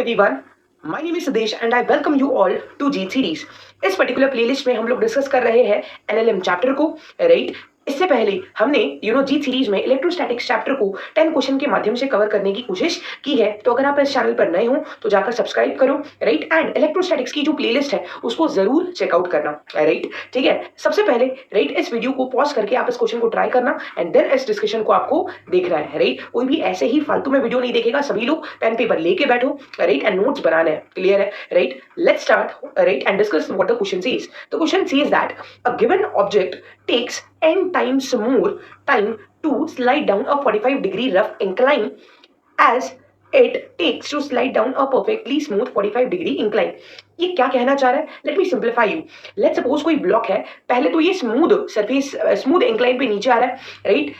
everyone, my name is Sudesh and I welcome you all to G series. इस particular playlist में हम लोग discuss कर रहे हैं एनएलएम चैप्टर को, राइट। इससे पहले हमने जी सीरीज में इलेक्ट्रोस्टैटिक्स चैप्टर को 10 क्वेश्चन के माध्यम से कवर करने की कोशिश की है। तो अगर आप इस चैनल पर नए हो तो जाकर सब्सक्राइब करो, राइट। एंड इलेक्ट्रोस्टैटिक्स की जो प्लेलिस्ट है उसको जरूर चेकआउट करना, राइट। ठीक है, सबसे पहले राइट इस वीडियो को पॉज करके आप इस क्वेश्चन को ट्राई करना एंड देन इस डिस्कशन को आपको देखना है, राइट। कोई भी ऐसे ही फालतू में वीडियो नहीं देखेगा, सभी लोग पेन पेपर लेके बैठो, राइट, एंड नोट्स बनाने हैं, क्लियर है, right. Let's start, right, and discuss what the question says. The question says that a given object takes n times more time to slide down a 45-degree rough incline as it takes to slide down a perfectly smooth 45-degree incline. ये क्या कहना चाह रहा है? Let me simplify you. Let's suppose कोई block है, पहले तो ये स्मूथ सरफेस स्मूथ इंक्लाइन पे नीचे आ रहा है, राइट,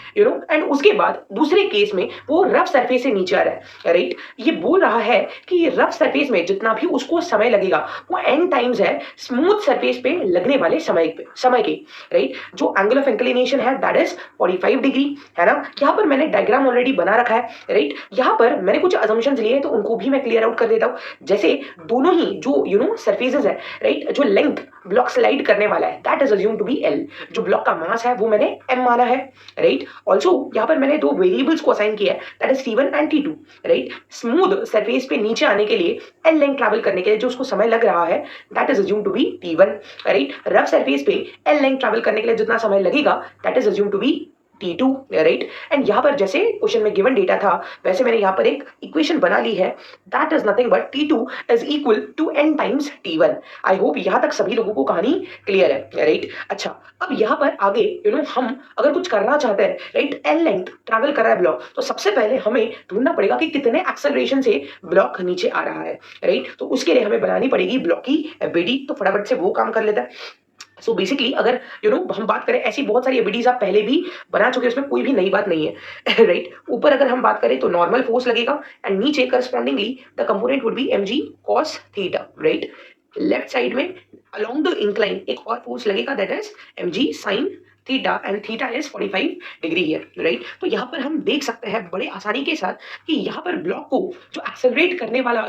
एंड उसके बाद दूसरे केस में वो रफ सरफेस से नीचे आ रहा है, राइट। ये बोल रहा है कि ये रफ सरफेस में जितना भी उसको समय लगेगा वो n टाइम्स है स्मूथ सरफेस पे लगने वाले समय के, राइट। जो एंगल ऑफ इंक्लिनेशन है दैट इज 45 डिग्री, है ना। यहाँ पर मैंने डायग्राम ऑलरेडी बना रखा है, राइट। यहाँ पर मैंने कुछ असम्पशंस लिए हैं तो उनको भी मैं क्लियर आउट कर देता हूँ। जैसे दोनों ही जो सरफेसेस है, राइट, जो लेंथ ब्लॉक स्लाइड करने वाला है that is assume to be L, जो ब्लॉक का मास है वो मैंने एम माना है, राइट। ऑल्सो यहाँ पर मैंने दो वेरिएबल्स को असाइन किया है that is T1 and T2, right. Smooth surface पे नीचे आने के लिए एल लेंथ ट्रैवल करने के लिए जो उसको समय लग रहा है that is assume to be T1, right. Rough surface पे एल लेंथ ट्रैवल करने के लिए जितना समय लगेगा that is assume to be T2, right. And यहाँ पर जैसे क्वेश्चन में गिवन डेटा था वैसे मैंने यहाँ पर एक इक्वेशन बना ली है that is nothing but T2 is equal to n times T1। I hope यहाँ तक सभी लोगों को कहानी क्लियर है, राइट। अच्छा, अब यहाँ पर आगे हम अगर कुछ करना चाहते हैं, राइट, एल लेंथ ट्रैवल कर रहा है ब्लॉक, तो सबसे पहले हमें ढूंढना पड़ेगा कि कितने एक्सेलरेशन से ब्लॉक नीचे आ रहा है, राइट। तो उसके लिए हमें बनानी पड़ेगी ब्लॉक की एबीडी। तो फटाफट से वो काम कर लेता है। सो बेसिकली अगर हम बात करें, ऐसी बहुत सारी एबीडीज आप पहले भी बना चुके हैं, उसमें कोई भी नई बात नहीं है, राइट। ऊपर अगर हम बात करें तो नॉर्मल फोर्स लगेगा एंड नीचे correspondingly the component would be mg cos theta, right. Left side में अलोंग द इंक्लाइन एक और फोर्स लगेगा that is mg sin theta and theta is 45 degree here, right. तो यहाँ पर हम देख सकते हैं बड़े आसानी के साथ कि यहाँ पर ब्लॉक को जो एक्सेलरेट करने वाला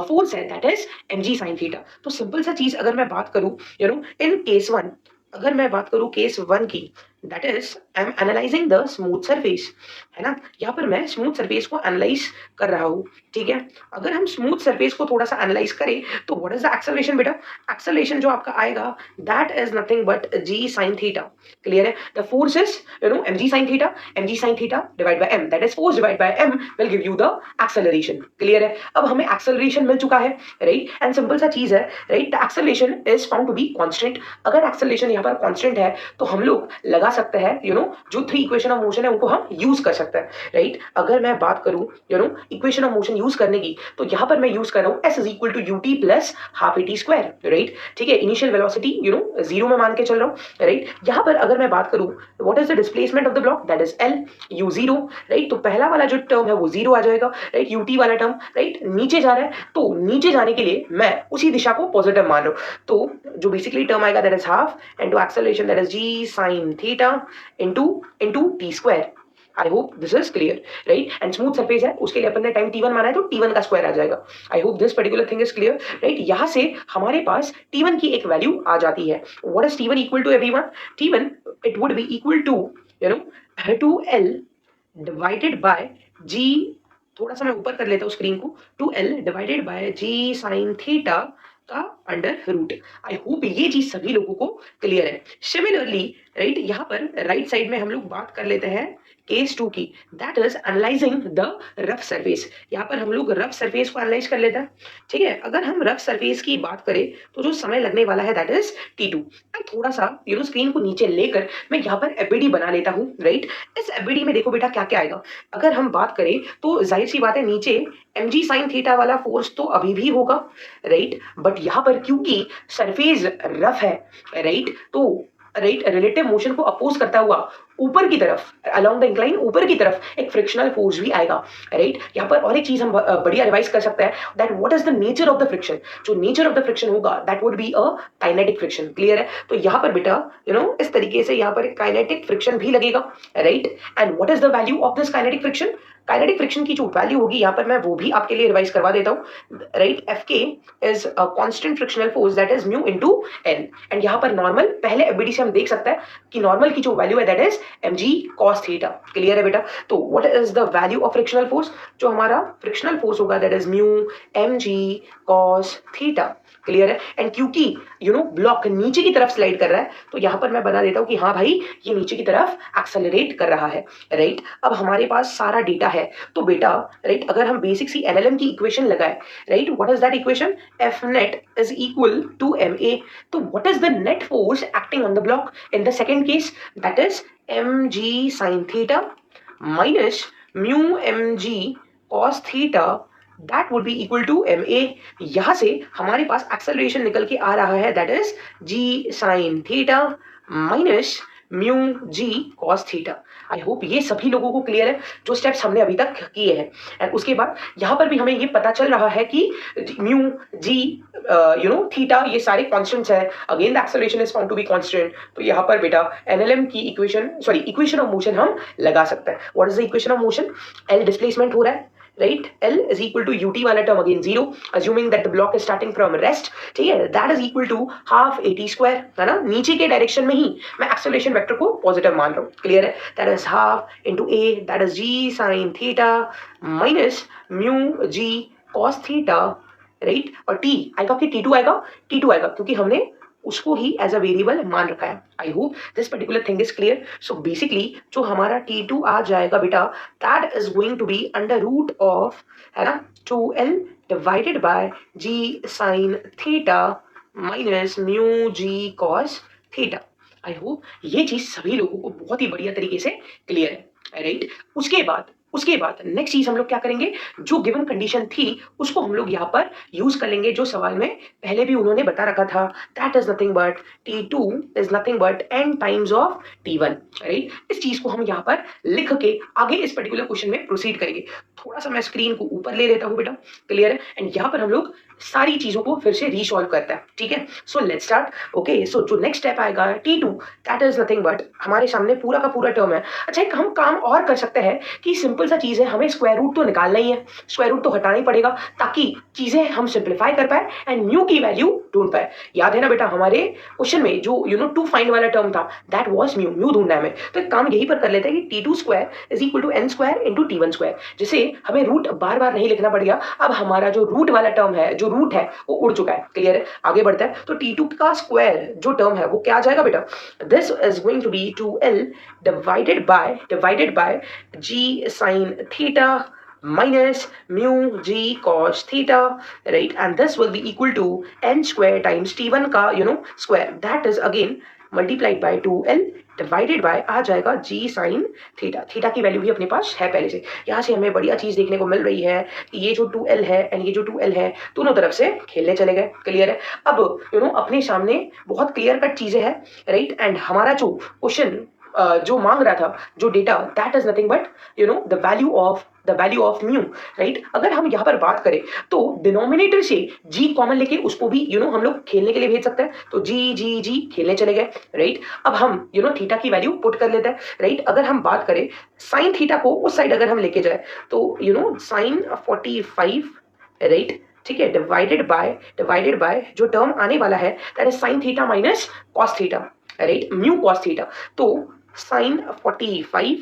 फोर्स है that is mg sin theta. तो सिंपल सा चीज अगर मैं बात करूं इन केस वन, अगर मैं बात करूं केस वन की, that is I am analysing the smooth surface, है ना। यहाँ पर मैं स्मूथ सरफेस को एनालाइज कर रहा हूँ, ठीक है। अगर हम स्मूथ सरफेस को थोड़ा सा एनालाइज करें तो व्हाट इज द एक्सेलरेशन बेटा? एक्सेलरेशन जो आपका आएगा that is nothing but g sin theta, clear है। The force is mg sin theta divide by m, that is force divide by m will give you the acceleration, clear है। अब हमें acceleration मिल चुका है, right, and simple सा चीज है, right, the acceleration is found to be constant. अगर acceleration यहाँ पर कांस्टेंट है तो हम लोग लगा सकते हैं जो थ्री इक्वेशन ऑफ मोशन है उनको हम यूज कर सकते हैं, राइट। अगर मैं बात करूं इक्वेशन ऑफ मोशन यूज करने की तो यहां पर मैं यूज कर रहा हूं s is equal to ut plus half at square, right. ठीक है, इनिशियल वेलोसिटी जीरो में मान के चल रहा हूं, राइट। यहां पर अगर मैं बात करूं what is the displacement of the block that is l u0, right. तो पहला वाला जो टर्म है वो जीरो आ जाएगा, राइट। ut वाला टर्म, राइट, नीचे जा रहा है तो नीचे जाने के लिए मैं उसी दिशा को पॉजिटिव मान रहा हूं। तो जो बेसिकली टर्म आएगा that is half into acceleration that is g sin theta into t square। I hope this is clear, right. And smooth surface है उसके लिए अपन ने टाइम T1 माना है तो T1 का स्क्वायर आ जाएगा। आई hope this particular thing is clear, right. यहां से हमारे पास T1 की एक वैल्यू आ जाती है। What is T1 equal to everyone? T1 it would be equal to 2L divided by g, थोड़ा सा मैं ऊपर कर लेता हूं स्क्रीन को, 2L divided by g sin theta का अंडर रूट। आई होप ये चीज सभी लोगों को क्लियर है। सिमिलरली, राइट, यहाँ पर राइट साइड में हम लोग बात कर लेते हैं केस टू की, that is analysing the rough surface. यहाँ पर हम लोग रफ सरफेस को एनालाइज कर लेते हैं, ठीक है। अगर हम रफ सरफेस की बात करें तो जो समय लगने वाला है दैट इज T2। थोड़ा सा स्क्रीन को नीचे लेकर मैं यहाँ पर एबीडी बना लेता हूँ, राइट। इस एबीडी में देखो बेटा क्या क्या आएगा। अगर हम बात करें तो जाहिर सी बात है नीचे mg sin थीटा वाला फोर्स तो अभी भी होगा, राइट। बट यहाँ पर क्योंकि सरफेस रफ है, राइट, तो राइट रिलेटिव मोशन को अपोज करता हुआ ऊपर की तरफ, अलोंग द इंक्लाइन ऊपर की तरफ एक फ्रिक्शनल फोर्स भी आएगा, राइट। यहाँ पर और एक चीज हम बढ़िया रिवाइज कर सकते हैं, that what is the nature of the friction. जो नेचर ऑफ द फ्रिक्शन होगा that would be a kinetic friction, clear है। तो यहाँ पर बेटा इस तरीके से यहाँ पर एक काइनेटिक फ्रिक्शन भी लगेगा, right. And what is the value of this kinetic friction. Kinetic friction की जो वैल्यू होगी यहाँ पर मैं वो भी आपके लिए रिवाइज करवा देता हूँ, right. F K is a constant frictional force that is mu into N. And यहाँ पर नॉर्मल, पहले एफबीडी से हम देख सकते हैं कि नॉर्मल की जो वैल्यू है that is mg cos theta, clear है बेटा। तो what is the value of frictional force, जो हमारा फ्रिक्शनल फोर्स होगा that is mu mg cos theta, clear है। एंड क्योंकि ब्लॉक नीचे की तरफ स्लाइड कर रहा है तो यहां पर मैं बना देता हूं कि हाँ भाई ये नीचे की तरफ एक्सेलरेट कर रहा है, राइट। अब हमारे पास सारा डेटा है तो बेटा, राइट, अगर हम बेसिक सी एनएलएम की इक्वेशन लगाए, right, what is that equation, F net is equal to ma। तो what is the net force acting on the block in the second case, that is mg sin theta minus mu mg cos theta, that would be equal to ma। यहां से हमारे पास acceleration निकल के आ रहा है that is g sin theta minus mu G cos theta. I hope ये सभी लोगों को क्लियर है जो स्टेप्स हमने अभी तक किए हैं। एंड उसके बाद यहाँ पर भी हमें ये पता चल रहा है कि म्यू जी थीटा ये सारे कांस्टेंट्स हैं, again the acceleration is found to be constant. तो यहाँ पर बेटा एनएलएम की इक्वेशन ऑफ मोशन हम लगा सकते हैं। What is the equation of motion, L displacement हो रहा है, right, L is equal to ut वाला term again zero, assuming that the block is starting from rest, ठीक है, that is equal to half at square, है ना, नीचे के डायरेक्शन में ही मैं एक्सेलरेशन वेक्टर को पॉजिटिव मान रहा हूँ, क्लियर है। that is half into a, that is g sin theta minus mu g cos theta, right. और t आएगा कि t2 आएगा, t2 आएगा क्योंकि हमने उसको ही एज अ वेरिएबल मान रखा है। I hope this particular thing is clear. So basically जो हमारा T2 आ जाएगा बेटा that is going to be under root of, है ना, 2L divided by G sin theta minus mu G cos theta. I hope ये चीज सभी लोगों को बहुत ही बढ़िया तरीके से क्लियर है, राइट। उसके बाद नेक्स्ट चीज हम लोग क्या करेंगे, जो गिवन कंडीशन थी उसको हम लोग यहाँ पर यूज कर लेंगे, जो सवाल में पहले भी उन्होंने बता रखा था, that is nothing but T2 is nothing but n times of T1, right. इस चीज को हम यहाँ पर लिख के आगे इस पर्टिकुलर क्वेश्चन में प्रोसीड करेंगे। थोड़ा सा मैं स्क्रीन को ऊपर ले लेता हूँ बेटा, क्लियर है। एंड यहाँ पर हम लोग सारी चीजों को फिर से रीसॉल्व करता है, ठीक है। So let's start. ओके, सो जो नेक्स्ट स्टेप आएगा T2 that is nothing but, हमारे सामने पूरा का पूरा टर्म है। अच्छा, एक हम काम और कर सकते हैं कि सिंपल सा चीज है, हमें स्क्वायर रूट तो निकालना ही है, स्क्वायर रूट तो हटाना ही पड़ेगा ताकि चीजें हम सिंप्लीफाई कर पाए एंड म्यू की वैल्यू ढूंढ पाए। याद है ना बेटा हमारे क्वेश्चन में जो टू फाइंड वाला टर्म था दैट वाज म्यू, म्यू ढूंढना है हमें। तो एक काम यही पर कर लेते हैं कि T2 square is equal to n square into T1 square, जिसे हमें रूट बार बार नहीं लिखना पड़ेगा। अब हमारा जो रूट वाला टर्म है, जो रूट है वो उड़ चुका है, क्लियर है। आगे बढ़ता है तो T2 का स्क्वायर जो टर्म है वो क्या आ जाएगा बेटा, this is going to be 2L divided by G sin theta minus mu g cos theta, right, and this will be equal to n square times t1 का square, that is again multiplied by 2L divided by आ जाएगा G sin theta. Theta की value भी अपने पास है पहले से। यहाँ से हमें बढ़िया चीज देखने को मिल रही है कि ये जो 2L है एंड ये जो 2L है दोनों तरफ से खेलने चले गए, क्लियर है। अब अपने सामने बहुत क्लियर कट चीजें हैं, राइट। एंड हमारा जो क्वेश्चन जो मांग रहा था, जो data, that is nothing but the value of mu, right. अगर हम यहाँ पर बात करें तो डिनोमिनेटर से g कॉमन लेके उसको भी हम लोग खेलने के लिए भेज सकते हैं। तो g खेलने चले गए, राइट। अब हम थीटा की वैल्यू पुट कर लेते हैं, राइट। अगर हम बात करें साइन थीटा को उस साइड अगर हम लेके जाए तो साइन 45, राइट, ठीक है, डिवाइडेड बाय जो टर्म आने वाला है that is sine theta minus cos theta, right, mu cos theta. तो sine 45,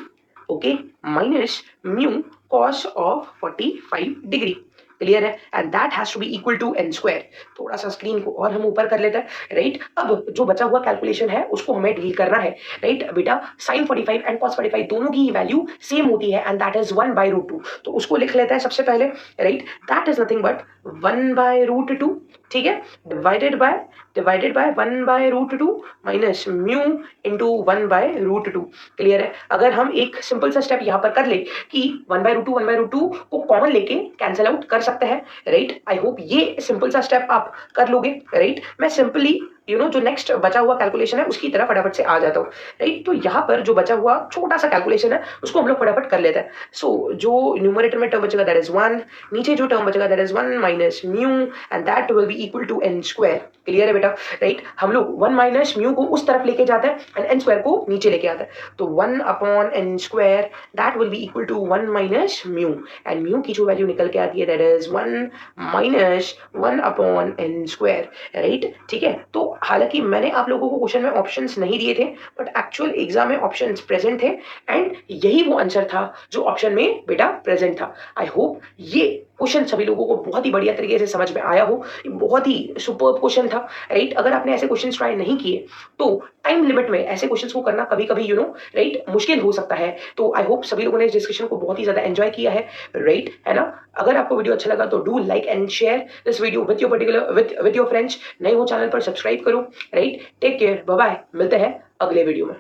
okay, minus mu cos of 45 degree, clear है। And that has to be equal to n square. थोड़ा सा screen को और हम ऊपर कर लेते हैं, राइट। अब जो बचा हुआ कैलकुलेशन है उसको हमें डील करना है, राइट। बेटा साइन 45 एंड कॉस 45 दोनों की वैल्यू सेम होती है एंड दैट इज 1/√2। तो उसको लिख लेते हैं सबसे पहले, right. That is nothing but 1/√2, ठीक है, divided by 1/√2 minus mu into 1/√2, clear है। अगर हम एक सिंपल सा स्टेप यहाँ पर कर ले कि 1/√2 को कॉमन लेके कैंसिल आउट कर सकते हैं, राइट। आई होप ये सिंपल सा स्टेप आप कर लोगे, राइट। मैं सिंपली जो नेक्स्ट बचा हुआ कैलकुलेशन है उसकी तरफ फटाफट से आ जाता हूँ, राइट। तो यहाँ पर जो बचा हुआ छोटा सा कैलकुलेशन है उसको हम लोग फटाफट कर लेते हैं। सो जो न्यूमरेटर में टर्म बचेगा दैट इज 1, नीचे जो टर्म बचेगा that is 1 minus mu and that will be equal to N square. Clear है बेटा, राइट। हम लोग 1 माइनस म्यू को उस तरफ लेके जाते हैं एंड एन स्क्वायर को नीचे लेके आता है, तो 1 upon N square that will be equal to 1 minus mu and mu की जो वैल्यू निकल के आती है that is 1 minus 1 upon N square, right. ठीक है, तो हालांकि मैंने आप लोगों को क्वेश्चन में ऑप्शंस नहीं दिए थे बट एक्चुअल एग्जाम में ऑप्शंस प्रेजेंट थे एंड यही वो आंसर था जो ऑप्शन में बेटा प्रेजेंट था। आई होप ये क्वेश्चन सभी लोगों को बहुत ही बढ़िया तरीके से समझ में आया हो। ये बहुत ही सुपर्ब क्वेश्चन था, राइट। अगर आपने ऐसे क्वेश्चन ट्राई नहीं किए तो टाइम लिमिट में ऐसे क्वेश्चंस को करना कभी कभी राइट मुश्किल हो सकता है। तो आई होप सभी लोगों ने इस डिस्कशन को बहुत ही ज्यादा एंजॉय किया है, राइट, है ना। अगर आपको वीडियो अच्छा लगा तो do like and share this video with your particular with your friends. नए हो चैनल पर सब्सक्राइब करो, right. Take care, bye bye, मिलते हैं अगले वीडियो में।